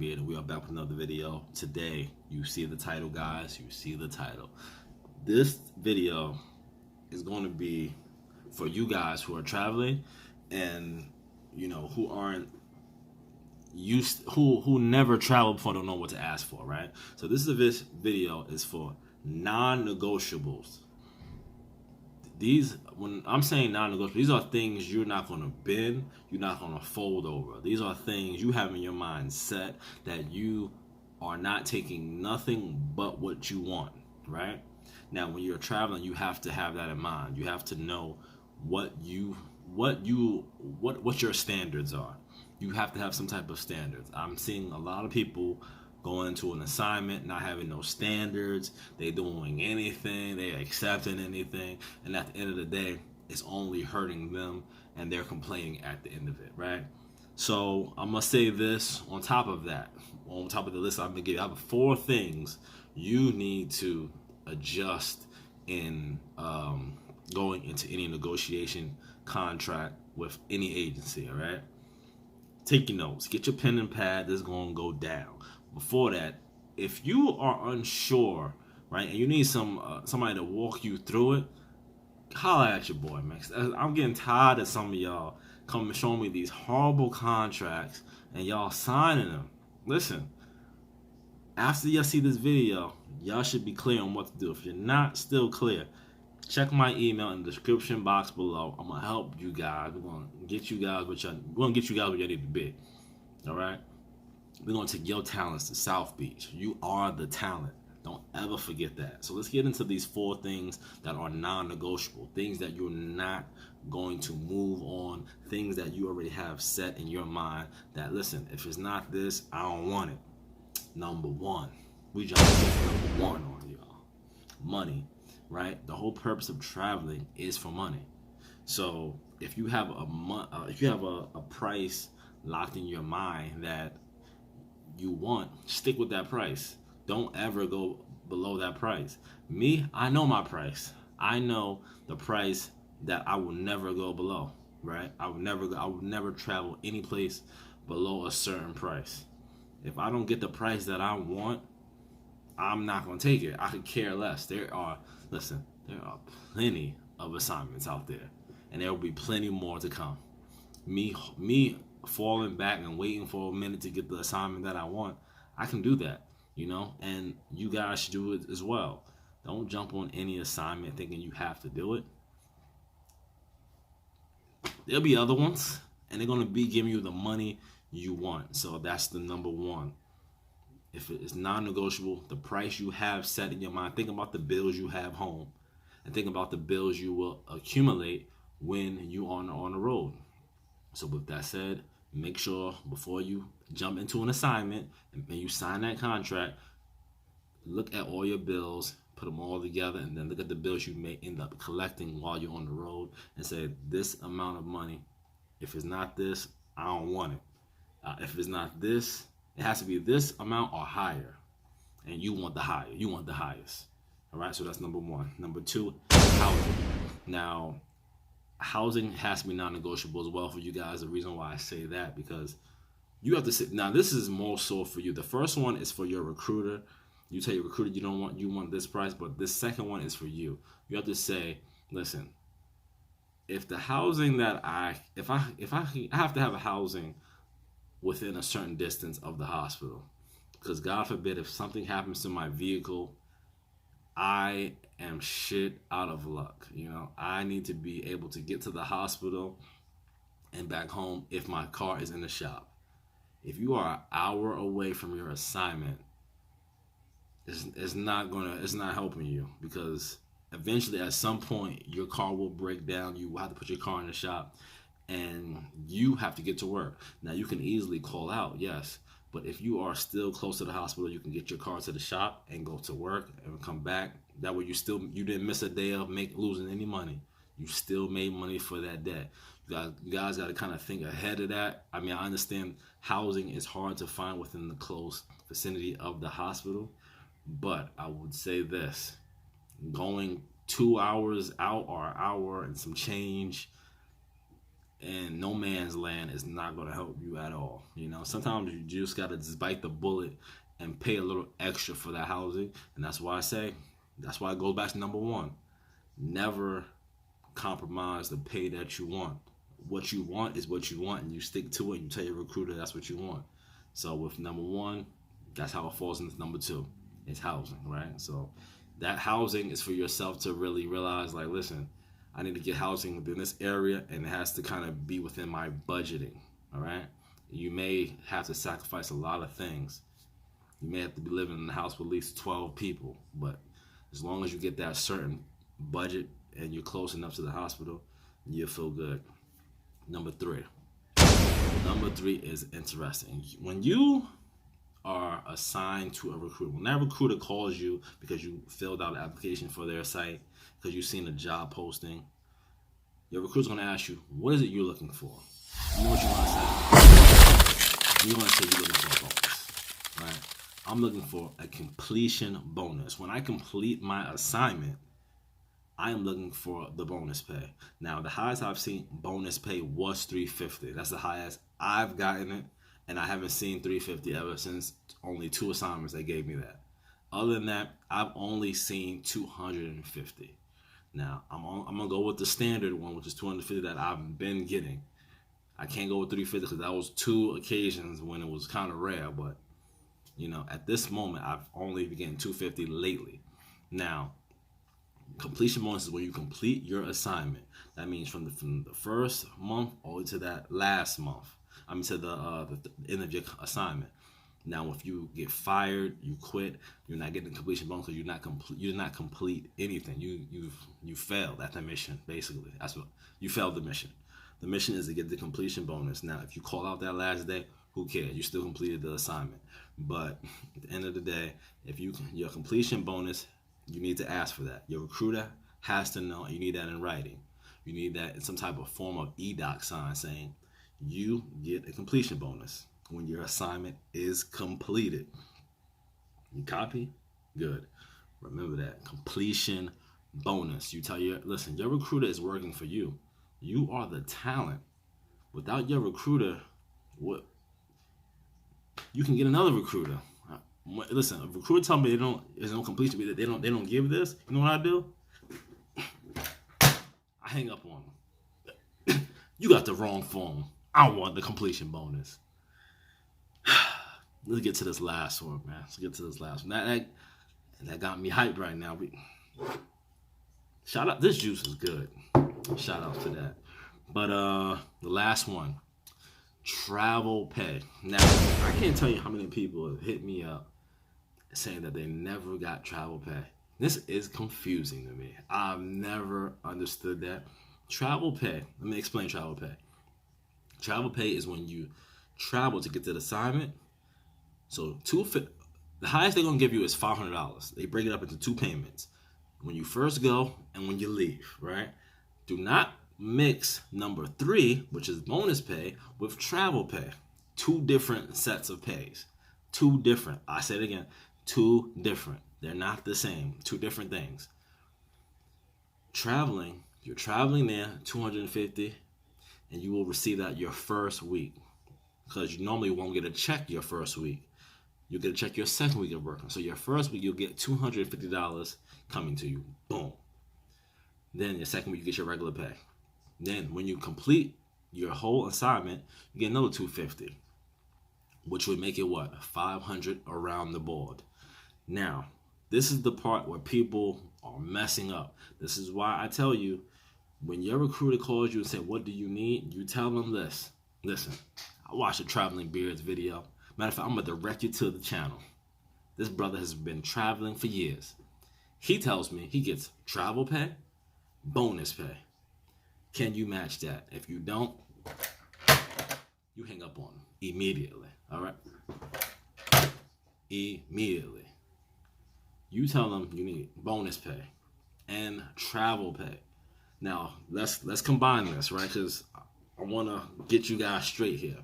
Creator. We are back with another video. Today, you see the title, guys. You see the title. This video is going to be for you guys who are traveling and who aren't used, who never traveled before, don't know what to ask for, right? So this video is for non-negotiables. When I'm saying non-negotiable, these are things you're not going to bend, you're not going to fold over. These are things you have in your mind set that you are not taking nothing but what you want, right? Now, when you're traveling, you have to have that in mind. You have to know what your standards are. You have to have some type of standards. I'm seeing a lot of people going into an assignment, not having no standards. They doing anything, they accepting anything, and at the end of the day, it's only hurting them, and they're complaining at the end of it, right? So I'm gonna say this on top of that, on top of the list I'm gonna give you. I have 4 things you need to adjust in going into any negotiation contract with any agency. All right, take your notes, get your pen and pad. This is gonna go down. Before that, if you are unsure, right, and you need somebody to walk you through it, holla at your boy, man. I'm getting tired of some of y'all coming showing me these horrible contracts and y'all signing them. Listen, after y'all see this video, y'all should be clear on what to do. If you're not still clear, check my email in the description box below. I'm gonna help you guys. We're gonna get you guys where y'all need to be. All right. We're going to take your talents to South Beach. You are the talent. Don't ever forget that. So let's get into these 4 things that are non-negotiable. Things that you're not going to move on. Things that you already have set in your mind that, listen, if it's not this, I don't want it. Number 1. We jump to number 1 on y'all. Money, right? The whole purpose of traveling is for money. So if you have a price locked in your mind that you want, stick with that price. Don't ever go below that price. Me, I know my price. I know the price that I will never go below, right? I would never travel any place below a certain price. If I don't get the price that I want, I'm not going to take it. I could care less. There are plenty of assignments out there, and there will be plenty more to come. Me falling back and waiting for a minute to get the assignment that I want, I can do that, and you guys should do it as well. Don't jump on any assignment thinking you have to do it. There'll be other ones, and they're going to be giving you the money you want. So that's the number 1. If it is non-negotiable, the price you have set in your mind, think about the bills you have home, and think about the bills you will accumulate when you are on the road. So with that said, make sure before you jump into an assignment and you sign that contract, look at all your bills, put them all together, and then look at the bills you may end up collecting while you're on the road and say, this amount of money, if it's not this, I don't want it. If it's not this, it has to be this amount or higher. And you want the higher. You want the highest. All right, so that's number 1. Number 2, housing. Now, housing has to be non-negotiable as well for you guys. The reason why I say that, because you have to sit. Now, this is more so for you. The first one is for your recruiter. You tell your recruiter you want this price, but this second one is for you. You have to say, listen, if the housing that I have to have a housing within a certain distance of the hospital, because God forbid if something happens to my vehicle, I am shit out of luck. I need to be able to get to the hospital and back home if my car is in the shop. If you are an hour away from your assignment, it's not helping you, because eventually at some point your car will break down. You will have to put your car in the shop and you have to get to work. Now, you can easily call out, yes, but if you are still close to the hospital, you can get your car to the shop and go to work and come back. That way you didn't miss a day of losing any money. You still made money for that day. You guys got to kind of think ahead of that. I mean, I understand housing is hard to find within the close vicinity of the hospital, but I would say this: going 2 hours out or an hour and some change, and no man's land is not going to help you at all. Sometimes you just got to just bite the bullet and pay a little extra for that housing. And that's why it goes back to number one. Never compromise the pay that you want. What you want is what you want, and you stick to it. You tell your recruiter that's what you want. So with number one, that's how it falls into number two. It's housing, right? So that housing is for yourself to really realize, like, listen, I need to get housing within this area, and it has to kind of be within my budgeting, all right? You may have to sacrifice a lot of things. You may have to be living in a house with at least 12 people, but as long as you get that certain budget and you're close enough to the hospital, you'll feel good. Number three is interesting. When you are assigned to a recruiter, when that recruiter calls you because you filled out an application for their site, because you've seen a job posting, your recruiter's going to ask you, what is it you're looking for? You know what you want to say? You're going to say you're looking for a bonus, right? I'm looking for a completion bonus. When I complete my assignment, I am looking for the bonus pay. Now, the highest I've seen bonus pay was $350. That's the highest I've gotten it, and I haven't seen $350 ever since only 2 assignments they gave me that. Other than that, I've only seen $250. Now, I'm gonna go with the standard one, which is $250 that I've been getting. I can't go with $350 because that was 2 occasions when it was kind of rare. But at this moment, I've only been getting $250 lately. Now, completion bonus is when you complete your assignment. That means from the first month all the way to that last month. To the end of your assignment. Now, if you get fired, you quit, you're not getting the completion bonus because you did not complete anything. You failed at the mission. Basically, that's what you failed the mission. The mission is to get the completion bonus. Now, if you call out that last day, who cares? You still completed the assignment. But at the end of the day, if your completion bonus, you need to ask for that. Your recruiter has to know. You need that in writing. You need that in some type of form of e-doc sign saying you get a completion bonus when your assignment is completed. You copy? Good. Remember that. Completion bonus. You tell your recruiter is working for you. You are the talent. Without your recruiter, you can get another recruiter. Listen, a recruiter tell me there's no completion, they don't give this. You know what I do? I hang up on them. You got the wrong phone. I want the completion bonus. Let's get to this last one, man. That got me hyped right now. Shout out. This juice is good. Shout out to that. But the last one, travel pay. Now, I can't tell you how many people have hit me up saying that they never got travel pay. This is confusing to me. I've never understood that. Travel pay. Let me explain travel pay. Travel pay is when you travel to get to the assignment. So the highest they're gonna give you is $500. They break it up into 2 payments. When you first go and when you leave, right? Do not mix number 3, which is bonus pay, with travel pay. 2 different sets of pays. 2 different. I said it again. 2 different. They're not the same. 2 different things. You're traveling there, $250, and you will receive that your first week. Because you normally won't get a check your first week. You'll get a check your second week of working. So your first week, you'll get $250 coming to you. Boom. Then your second week, you get your regular pay. Then when you complete your whole assignment, you get another $250, which would make it what? $500 around the board. Now, this is the part where people are messing up. This is why I tell you, when your recruiter calls you and say, what do you need? You tell them this. Listen, I watched a Traveling Beards video. Matter of fact, I'm going to direct you to the channel. This brother has been traveling for years. He tells me he gets travel pay, bonus pay. Can you match that? If you don't, you hang up on him immediately. All right? Immediately. You tell them you need bonus pay and travel pay. Now, let's combine this, right? Because I want to get you guys straight here.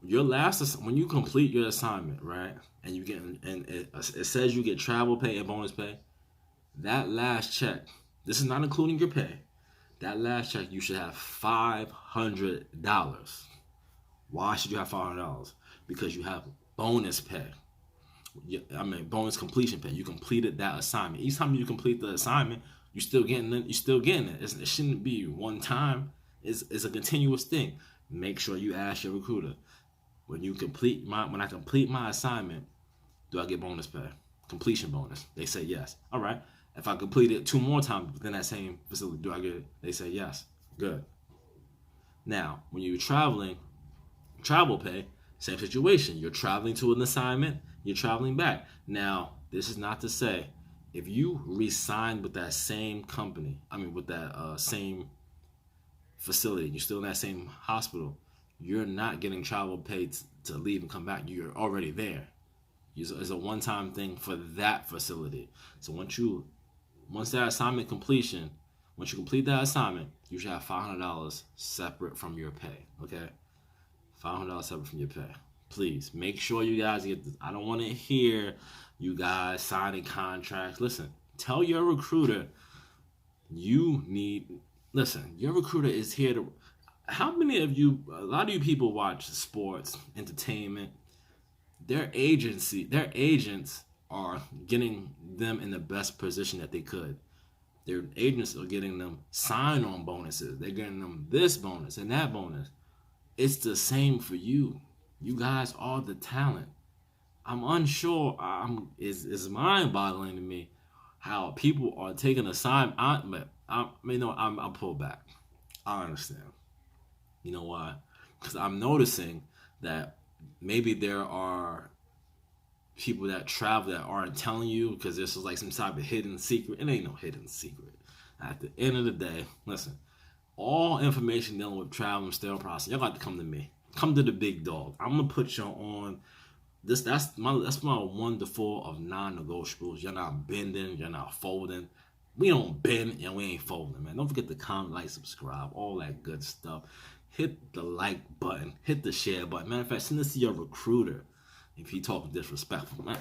When you complete your assignment, right, and you get, and it says you get travel pay and bonus pay, that last check, this is not including your pay. That last check, you should have $500. Why should you have $500? Because you have bonus pay. Bonus completion pay. You completed that assignment. Each time you complete the assignment, you're still getting it. It shouldn't be one time. It's a continuous thing. Make sure you ask your recruiter, when I complete my assignment, do I get bonus pay? Completion bonus. They say yes. All right. If I complete it 2 more times within that same facility, do I get it? They say yes. Good. Now, when you're traveling, travel pay, same situation. You're traveling to an assignment, you're traveling back. Now, this is not to say if you re-sign with that same company, with that same facility, you're still in that same hospital, you're not getting travel pay to leave and come back. You're already there. It's a one-time thing for that facility. So once that assignment completion, once you complete that assignment, you should have $500 separate from your pay. Okay, $500 separate from your pay. Please make sure you guys get this. I don't want to hear you guys signing contracts. Listen, tell your recruiter your recruiter is here to. How many of you? A lot of you people watch sports, entertainment. Their agents are getting them in the best position that they could. Their agents are getting them sign-on bonuses. They're getting them this bonus and that bonus. It's the same for you. You guys are the talent. I'm unsure. It's mind-boggling to me how people are taking a sign. I'll pull back. I understand. You know why? Because I'm noticing that maybe there are people that travel that aren't telling you because this is like some type of hidden secret. It ain't no hidden secret. At the end of the day, listen, all information dealing with travel and sterile processing, y'all got to come to me. Come to the big dog. I'm gonna put y'all on this. That's my 1 to 4 of non-negotiables. You're not bending. You're not folding. We don't bend and we ain't folding, man. Don't forget to comment, like, subscribe, all that good stuff. Hit the like button. Hit the share button. Matter of fact, send this to your recruiter if he talking disrespectful, man.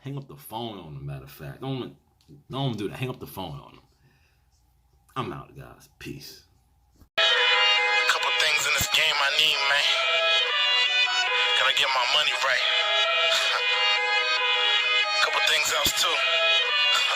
Hang up the phone on him. Matter of fact, don't do that. Hang up the phone on him. I'm out, guys. Peace. Couple things in this game I need, man. Gotta get my money right. Couple things else too.